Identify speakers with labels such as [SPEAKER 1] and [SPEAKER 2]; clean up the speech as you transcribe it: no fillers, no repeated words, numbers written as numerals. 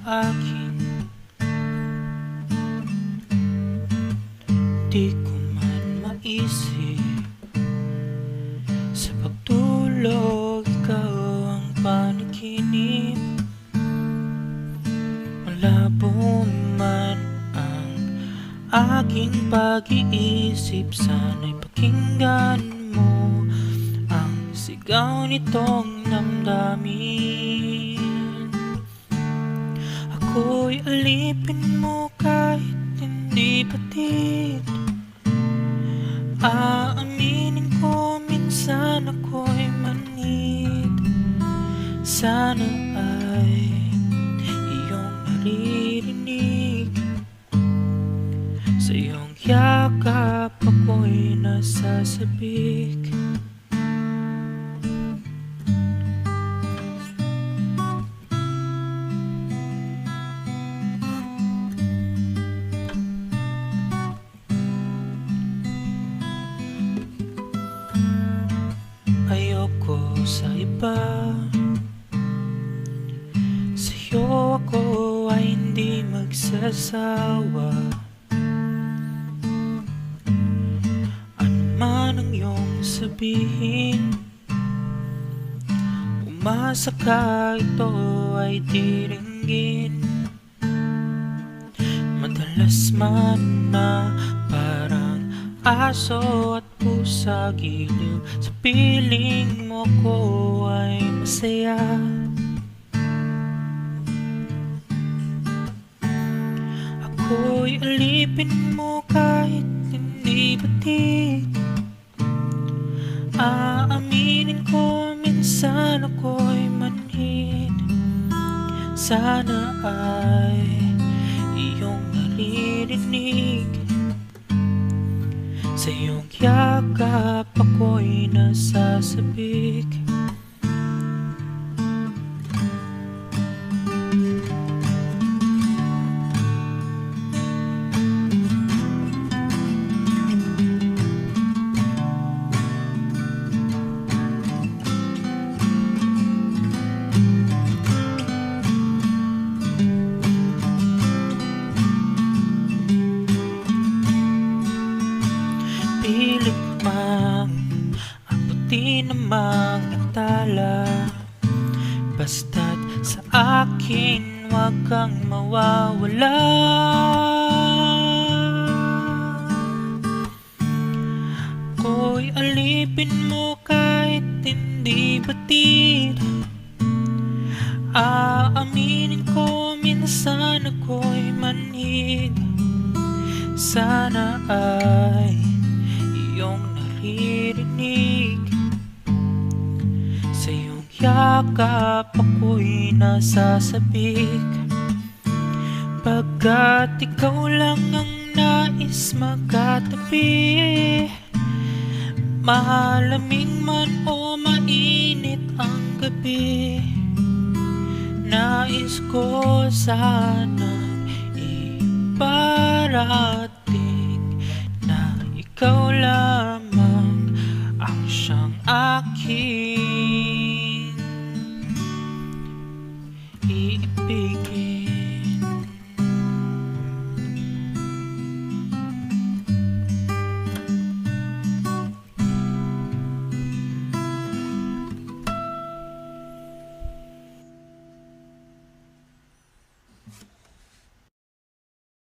[SPEAKER 1] akin. Di ko man maisip sa pagtulog ikaw ang panaginip. Malabo man ang aking pag-iisip, sana'y pakinggan mo ang sigaw nitong damdamin. Ako'y alipin mo kahit hindi batid. Aaminin ko minsan ako'y manhid. Sana ay iyong naririnig. Sa iyong yakap ako'y nasasabik. Ayoko sa iba, sa'yo ako ay hindi magsasawa. Ano man ang iyong sabihin, umasa ka ito ay diringgin. Madalas man na parang aso at pusa, giliw sa piling mo ko ay masaya. Ako'y alipin mo kahit hindi batid. Aaminin ko minsan ako'y manhid. Sana ay iyong naririnig. Sa iyong yakap ako'y nasasabik. Pilit mang abutin ang mga tala, basta't sa akin wag kang mawawala. Ako'y alipin mo kahit hindi batid. Aaminin ko minsan ako'y manhid. Sana ay iyong naririnig. Sa iyong yakap ako'y nasasabik. Pagkat ikaw lang ang nais magkatabi, malamig man o mainit ang gabi, nais ko sanang iparating na ikaw lamang ang siyang aking iibigin.